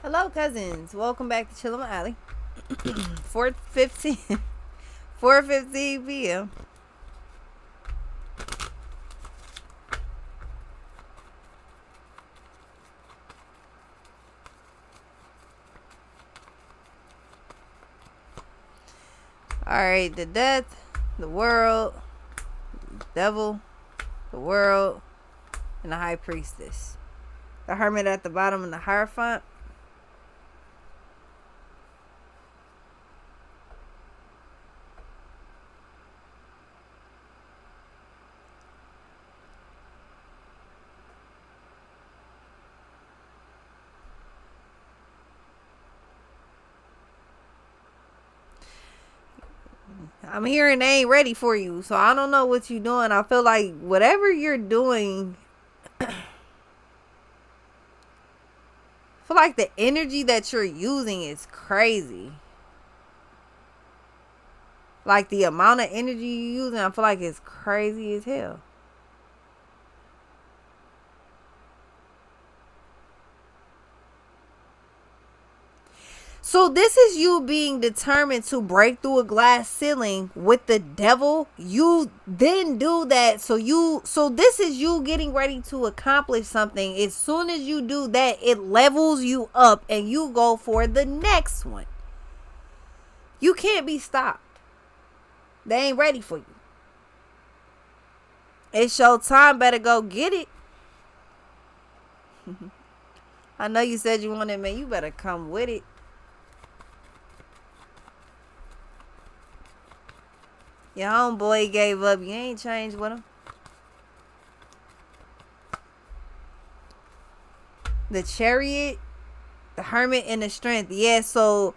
Hello, cousins. Welcome back to Chillin' with Allie. 4:15, 4:15 p.m. All right, the death, the world, the devil, the world, and the high priestess. The hermit at the bottom and the hierophant. I'm hearing they ain't ready for you, so I don't know what you're doing. I feel like whatever you're doing, I feel like the energy that you're using is crazy. Like the amount of energy you're using, I feel like it's crazy as hell. So this is you being determined to break through a glass ceiling with the devil. You then do that. So this is you getting ready to accomplish something. As soon as you do that, it levels you up and you go for the next one. You can't be stopped. They ain't ready for you. It's your time. Better go get it. I know you said you wanted, man. You better come with it. Your homeboy gave up. You ain't changed with him. The chariot, the hermit, and the strength. Yeah, so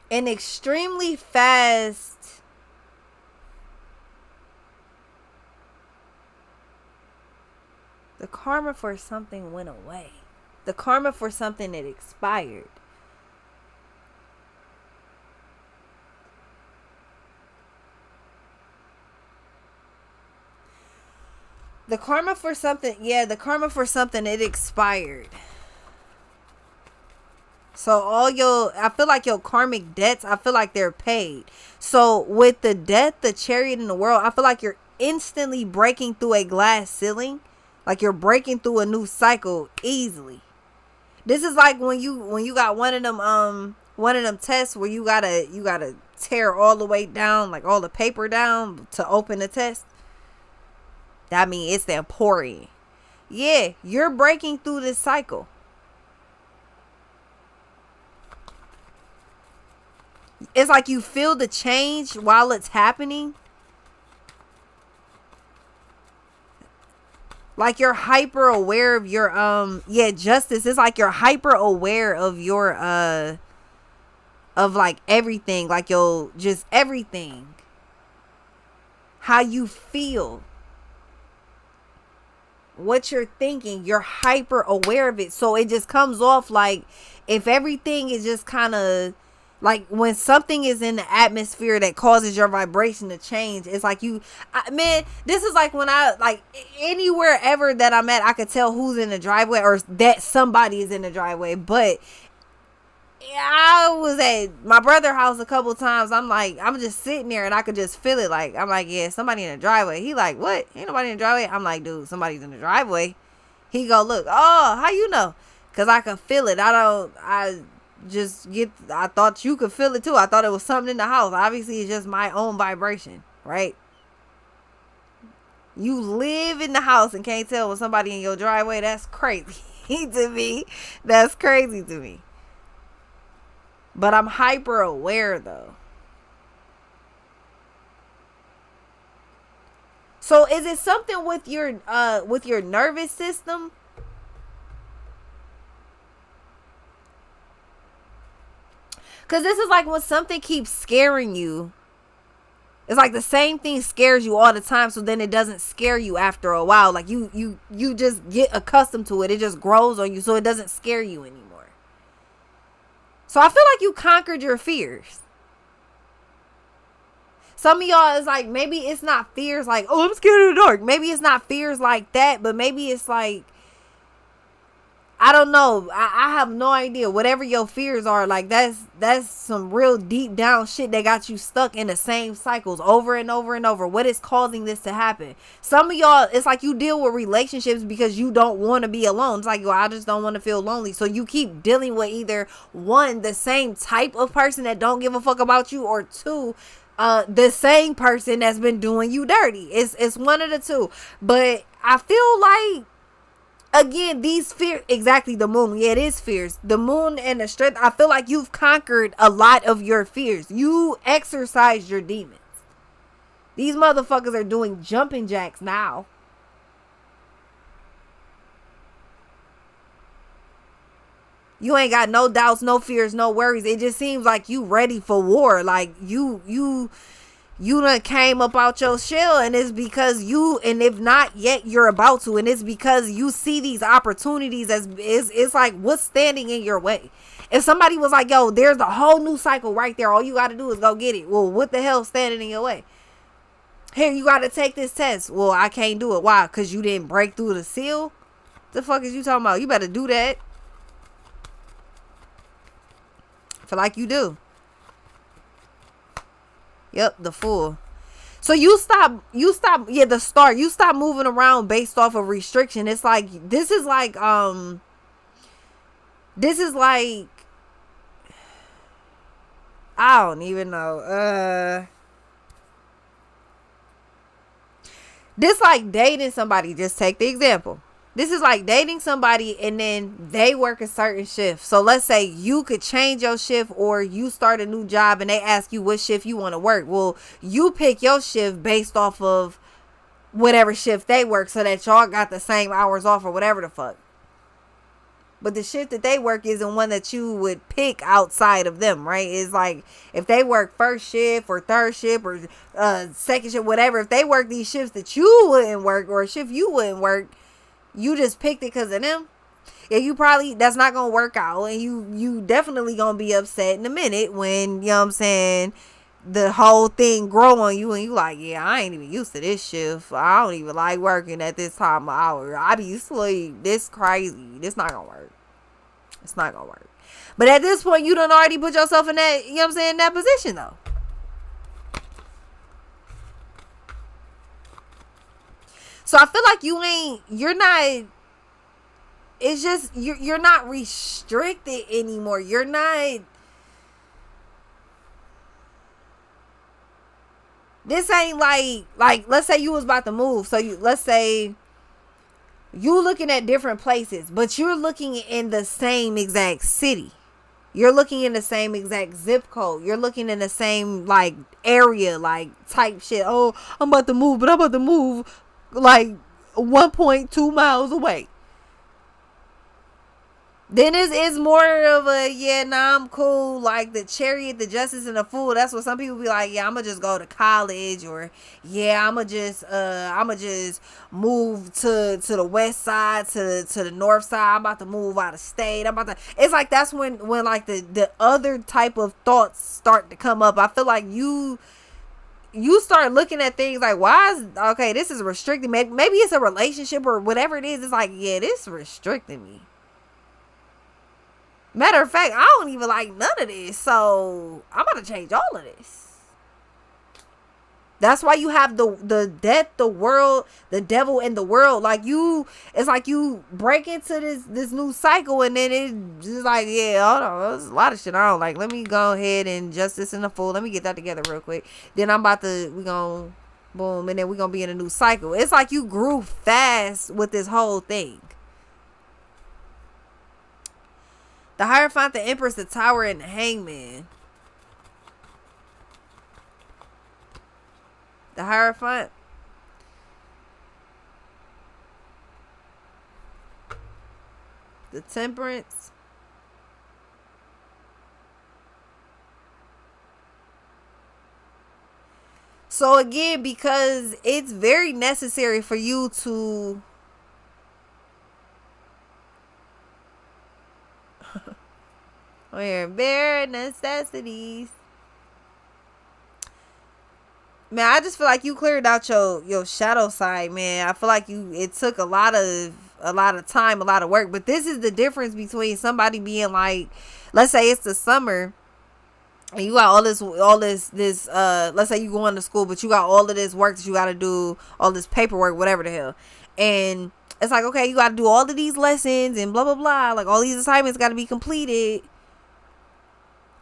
an extremely fast the karma for something went away. The karma for something that expired. The karma for something, the karma for something, it expired. So I feel like your karmic debts, I feel like they're paid. So with the death, the chariot in the world, I feel like you're instantly breaking through a glass ceiling. Like you're breaking through a new cycle easily. This is like when you got one of them tests where you gotta tear all the way down, like all the paper down to open the test. That means it's that pouring. Yeah, you're breaking through this cycle. It's like you feel the change while it's happening. Like you're hyper aware of your justice. It's like you're hyper aware of your of like everything, like your just everything. How you feel. What you're thinking, you're hyper aware of it. So it just comes off like if everything is just kind of like when something is in the atmosphere that causes your vibration to change, it's like man, this is like when I like anywhere ever that I'm at, I could tell who's in the driveway or that somebody is in the driveway. But I was at my brother's house a couple times. I'm just sitting there and I could just feel it. Like, I'm like, yeah, somebody in the driveway. He like, what? Ain't nobody in the driveway? I'm like, dude, somebody's in the driveway. He go, look, oh, how you know? Because I can feel it. I thought you could feel it too. I thought it was something in the house. Obviously, it's just my own vibration, right? You live in the house and can't tell when somebody in your driveway. That's crazy to me. That's crazy to me. But I'm hyper aware though. So is it something with your nervous system? Cause this is like when something keeps scaring you. It's like the same thing scares you all the time, so then it doesn't scare you after a while. Like you just get accustomed to it. It just grows on you, so it doesn't scare you anymore. So I feel like you conquered your fears. Some of y'all is like, maybe it's not fears like, oh, I'm scared of the dark. Maybe it's not fears like that, but maybe it's like I don't know. I have no idea. Whatever your fears are, like that's some real deep down shit that got you stuck in the same cycles over and over and over. What is causing this to happen? Some of y'all, it's like you deal with relationships because you don't want to be alone. It's like, well, I just don't want to feel lonely. So you keep dealing with either one, the same type of person that don't give a fuck about you, or two, the same person that's been doing you dirty. It's one of the two. But I feel like, again, these fears, exactly, the moon, yeah, it is fears, the moon and the strength. I feel like you've conquered a lot of your fears. You exercised your demons. These motherfuckers are doing jumping jacks now. You ain't got no doubts, no fears, no worries. It just seems like you ready for war. Like you done came up out your shell, and it's because you, and if not yet, you're about to, and it's because you see these opportunities as it's like, what's standing in your way? If somebody was like, yo, there's a whole new cycle right there, all you got to do is go get it. Well, what the hell's standing in your way? Here, you got to take this test. Well, I can't do it. Why? Because you didn't break through the seal? The fuck is you talking about? You better do that. I feel like you do. Yep, the Fool. So you stop, yeah, the start. You stop moving around based off of restriction. It's like, this is like, I don't even know. This like dating somebody. Just take the example. This is like dating somebody and then they work a certain shift. So let's say you could change your shift, or you start a new job and they ask you what shift you want to work. Well, you pick your shift based off of whatever shift they work, so that y'all got the same hours off or whatever the fuck. But the shift that they work isn't one that you would pick outside of them, right? It's like, if they work first shift or third shift or second shift, whatever, if they work these shifts that you wouldn't work, or a shift you wouldn't work, you just picked it because of them. Yeah, you probably, that's not gonna work out, and you definitely gonna be upset in a minute when, you know what I'm saying, the whole thing grow on you and you like, yeah, I ain't even used to this shift. I don't even like working at this time of hour. I be asleep. This crazy. This not gonna work. It's not gonna work. But at this point, you done already put yourself in that, you know what I'm saying, that position though. So I feel like you're not, it's just, you're not restricted anymore. You're not, this ain't like, let's say you was about to move. So let's say you looking at different places, but you're looking in the same exact city. You're looking in the same exact zip code. You're looking in the same like area, like type shit. Oh, I'm about to move, but I'm about to move like 1.2 miles away. Then it's more of a, yeah, nah, I'm cool. Like the Chariot, the Justice, and the Fool. That's what some people be like, yeah, I'm gonna just go to college, or yeah, I'm gonna just move to the west side, to the north side. I'm about to move out of state. It's like, that's when like the other type of thoughts start to come up. I feel like you start looking at things like, why is, okay, this is restricting. Maybe it's a relationship or whatever it is. It's like, yeah, this is restricting me. Matter of fact, I don't even like none of this, so I'm about to change all of this. That's why you have the death, the world, the devil, and the world. Like it's like you break into this new cycle, and then it's just like, yeah, hold on, there's a lot of shit I don't like. Let me go ahead and Justice and the Fool. Let me get that together real quick. Then we gonna boom, and then we gonna be in a new cycle. It's like you grew fast with this whole thing. The Hierophant, the Empress, the Tower, and the Hangman. The Hierophant. The Temperance. So again, because it's very necessary for you to we're bare necessities. Man, I just feel like you cleared out your shadow side, man. I feel like it took a lot of time, a lot of work. But this is the difference between somebody being like, let's say it's the summer and you got all this let's say you going to school, but you got all of this work that you got to do, all this paperwork, whatever the hell. And it's like, okay, you got to do all of these lessons and blah blah blah, like all these assignments got to be completed.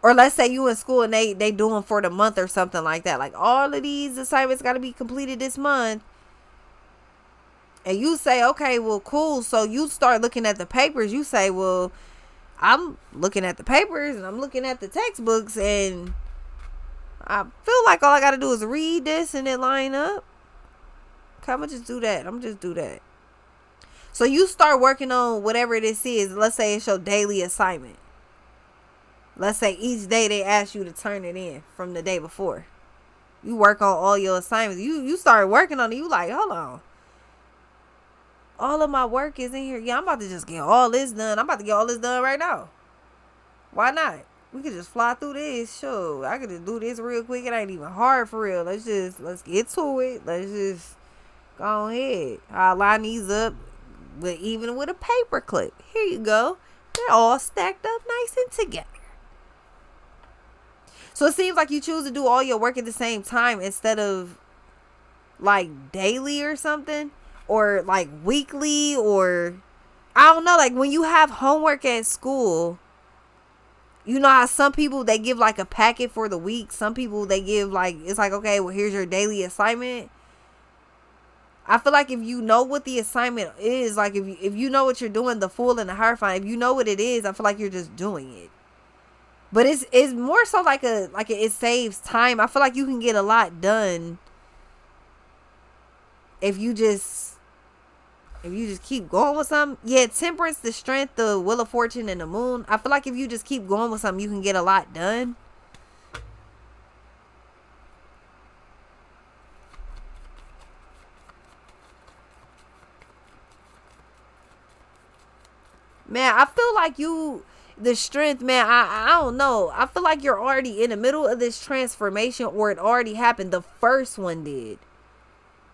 Or let's say you in school and they doing for the month or something like that, like all of these assignments got to be completed this month. And you say, okay, well, cool. So you start looking at the papers. You say, well, I'm looking at the papers and I'm looking at the textbooks, and I feel like all I got to do is read this and then line up. Okay, I'm going to just do that. I'm just do that. So you start working on whatever this is. Let's say it's your daily assignment. Let's say each day they ask you to turn it in from the day before. You work on all your assignments. You start working on it. You like, hold on. All of my work is in here. Yeah, I'm about to just get all this done. I'm about to get all this done right now. Why not? We could just fly through this. Sure, I could just do this real quick. It ain't even hard for real. Let's get to it. Let's just go ahead. I'll line these up even with a paper clip. Here you go. They're all stacked up nice and together. So it seems like you choose to do all your work at the same time instead of like daily or something, or like weekly, or I don't know, like when you have homework at school, you know how some people they give like a packet for the week, some people they give like, it's like, okay, well, here's your daily assignment. I feel like if you know what the assignment is, like if you know what you're doing, the Fool and the Hierophant, if you know what it is, I feel like you're just doing it. But it's more so like it saves time. I feel like you can get a lot done if you just keep going with something. Yeah, Temperance, the Strength, the Wheel of Fortune, and the Moon. I feel like if you just keep going with something, you can get a lot done. Man, I feel like the Strength, man, I don't know. I feel like you're already in the middle of this transformation, or it already happened. The first one did.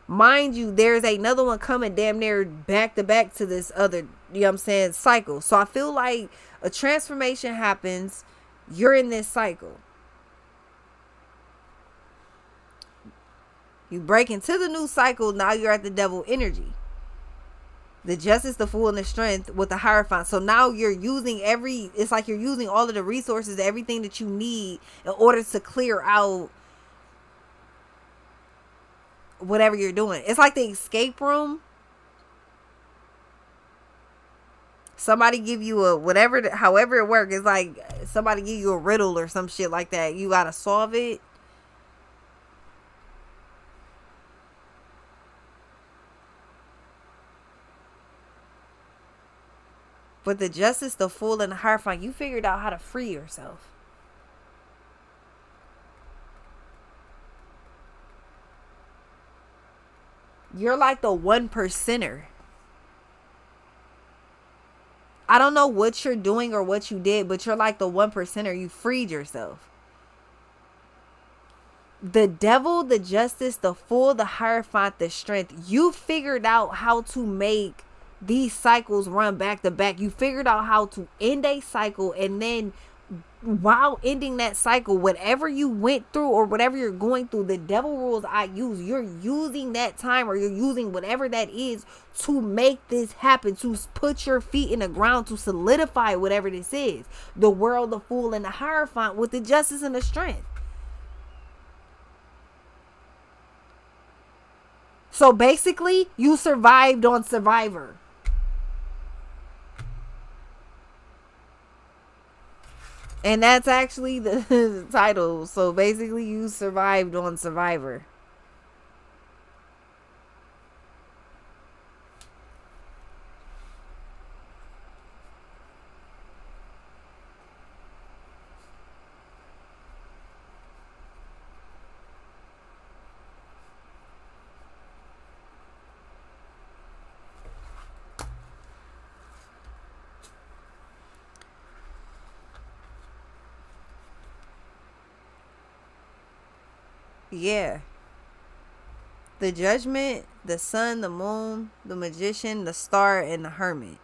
Mind you, there's another one coming damn near back to back to this other, you know what I'm saying, cycle. So I feel like a transformation happens. You're in this cycle. You break into the new cycle. Now you're at the Devil energy. The Justice, the Fool, and the Strength with the Hierophant. So now you're using it's like you're using all of the resources, everything that you need in order to clear out whatever you're doing. It's like the escape room. Somebody give you a whatever, however it works. It's like somebody give you a riddle or some shit like that. You gotta solve it. But the Justice, the Fool, and the Hierophant, you figured out how to free yourself. You're like the 1%er. I don't know what you're doing or what you did, but you're like the 1%er. You freed yourself. The Devil, the Justice, the Fool, the Hierophant, the Strength. You figured out how to make these cycles run back to back. You figured out how to end a cycle, and then while ending that cycle, whatever you went through or whatever you're going through, the devil rules I use, you're using that time, or you're using whatever that is to make this happen, to put your feet in the ground, to solidify whatever this is. The World, the Fool, and the Hierophant with the Justice and the Strength. So basically, you survived on Survivor. And that's actually the title. So basically, you survived on Survivor. Yeah. The Judgment, The sun, the moon, the magician, the star, and the hermit.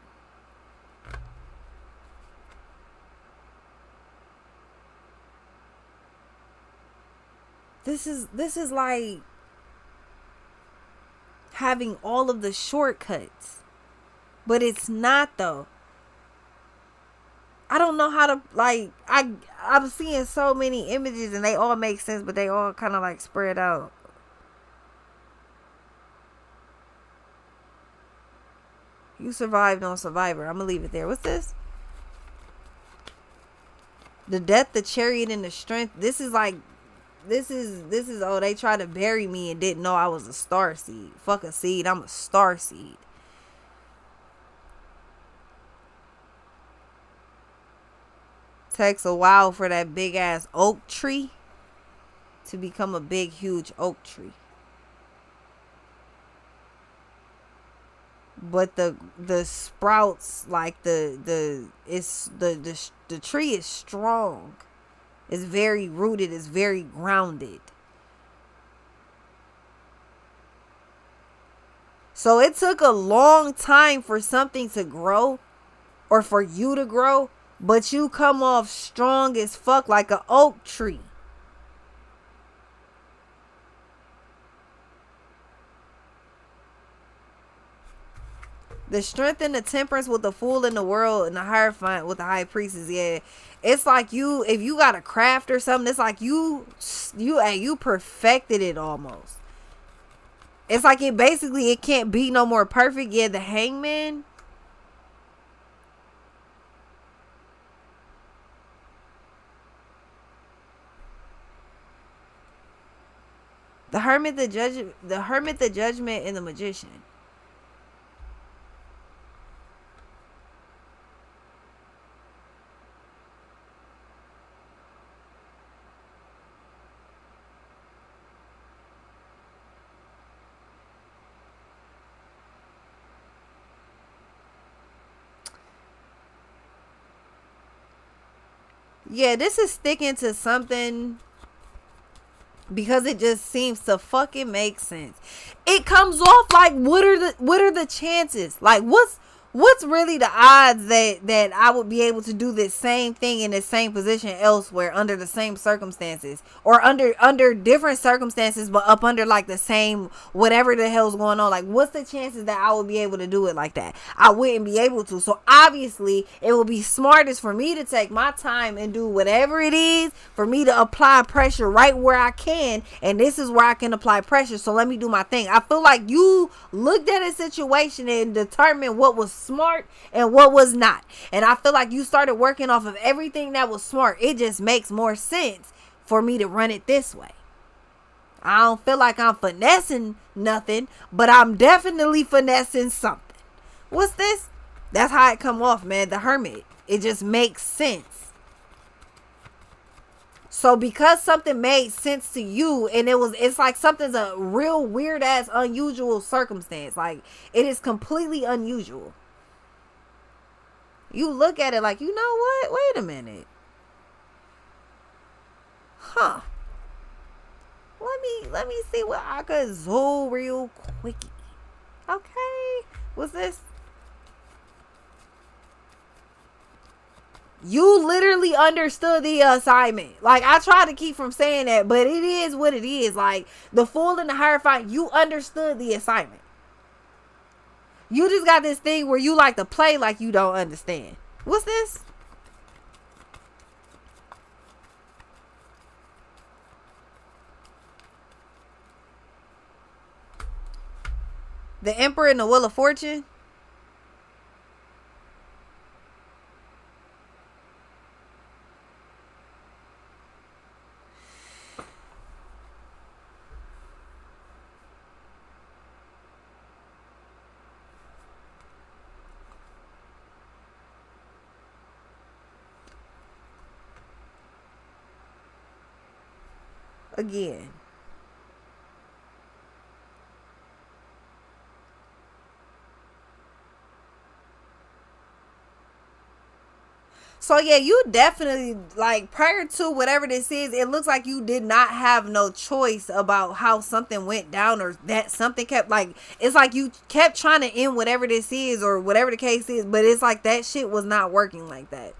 This is like having all of the shortcuts. But it's not though. I don't know how to like I'm seeing so many images and they all make sense, but they all kind of like spread out. You survived on Survivor. I'm gonna leave it there. What's this? The death, the chariot, and the strength. This is like this is oh, they tried to bury me and didn't know I was a star seed. Fuck a seed, I'm a star seed. Takes a while for that big ass oak tree to become a big huge oak tree. But the sprouts, like the tree is strong. It's very rooted, it's very grounded. So it took a long time for something to grow or for you to grow, but you come off strong as fuck like an oak tree. The strength and the temperance with the fool in the world and the hierophant with the high priestess. Yeah, it's like you, if you got a craft or something, it's like you perfected it almost. It's like it basically, it can't be no more perfect. Yeah, the hangman. The hermit, the judgment, and the magician. Yeah, this is sticking to something because it just seems to fucking make sense. It comes off like what are the chances? Like what's really the odds that I would be able to do this same thing in the same position elsewhere under the same circumstances or under different circumstances but up under like the same whatever the hell's going on? Like what's the chances that I would be able to do it like that? I wouldn't be able to. So obviously it would be smartest for me to take my time and do whatever it is for me to apply pressure right where I can, and this is where I can apply pressure, so let me do my thing. I feel like you looked at a situation and determined what was smart and what was not. And I feel like you started working off of everything that was smart. It just makes more sense for me to run it this way. I don't feel like I'm finessing nothing, but I'm definitely finessing something. What's this? That's how it come off, man. The hermit. It just makes sense. So because something made sense to you and it's like something's a real weird ass unusual circumstance. Like it is completely unusual. You look at it like, you know what? Wait a minute. Huh. Let me see what I could zoom real quickie. Okay. What's this? You literally understood the assignment. Like, I try to keep from saying that, but it is what it is. Like, the fool and the hierophant, you understood the assignment. You just got this thing where you like to play like you don't understand. What's this? The Emperor and the Wheel of Fortune. Again. So yeah, you definitely, like, prior to whatever this is, it looks like you did not have no choice about how something went down, or that something kept, like, it's like you kept trying to end whatever this is or whatever the case is, but it's like that shit was not working like that.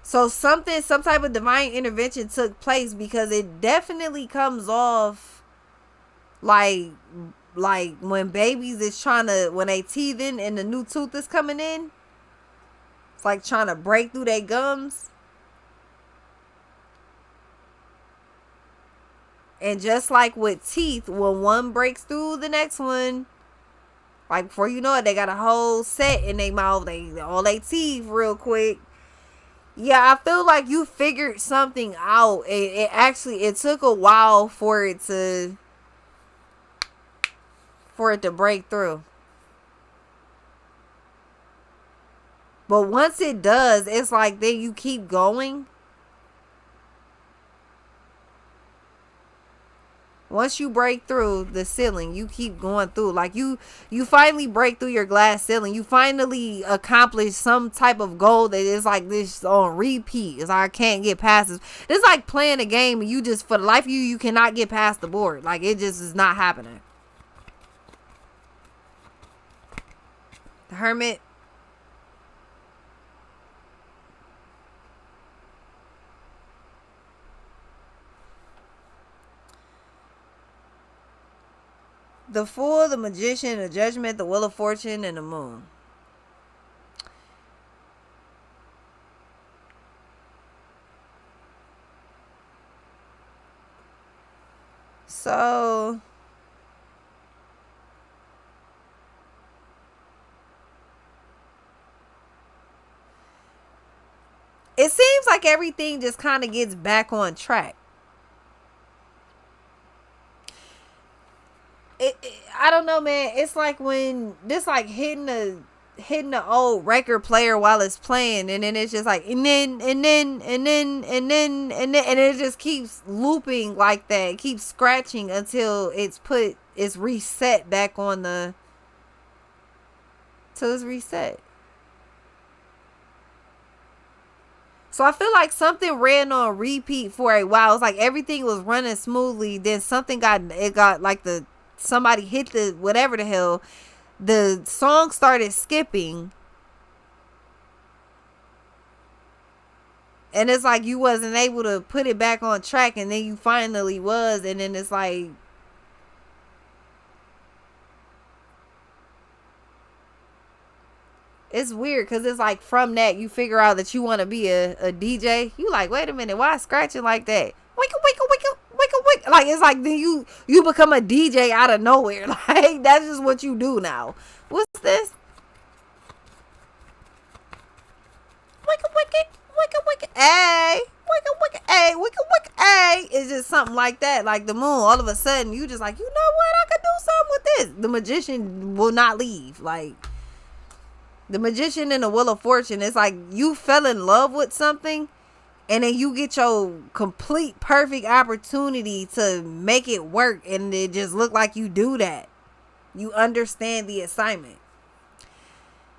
So something, some type of divine intervention took place, because it definitely comes off like when babies is trying to, when they teething and the new tooth is coming in, it's like trying to break through their gums. And just like with teeth, when one breaks through, the next one, like, before you know it, they got a whole set in their mouth, they all they teeth real quick. Yeah, I feel like you figured something out. It actually, it took a while for it to break through. But once it does, it's like then you keep going. Once you break through the ceiling, you keep going through. Like, you finally break through your glass ceiling. You finally accomplish some type of goal that is like this on repeat. It's like, I can't get past this. It's like playing a game and you just, for the life of you, you cannot get past the board. Like, it just is not happening. The Hermit. The Fool, the Magician, the Judgment, the Wheel of Fortune, and the Moon. So it seems like everything just kind of gets back on track. I don't know, man. It's like when this, like, hitting the old record player while it's playing, and then it's just like, and then and it just keeps looping like that. It keeps scratching until it's reset back on the, till it's reset. So I feel like something ran on repeat for a while. It's like everything was running smoothly. Then something got like somebody hit the whatever the hell. The song started skipping. And it's like you wasn't able to put it back on track, and then you finally was, and then it's like, it's weird, because it's like from that you figure out that you want to be a DJ. You like, wait a minute, why scratching like that? Wake up, wake up, wake up, wake up, wake up. Like, it's like then you become a DJ out of nowhere. Like, that's just what you do now. What's this? Wake up, wake up, wake up, wake up, hey. Wake up, wake up, hey, wake up, wake up, hey. It's just something like that. Like the moon, all of a sudden, you just like, you know what? I could do something with this. The magician will not leave. Like, the Magician and the Wheel of Fortune, it's like you fell in love with something, and then you get your complete perfect opportunity to make it work, and it just look like you do that. You understand the assignment.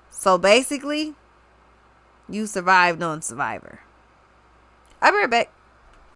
So basically, you survived on Survivor. I'll be right back.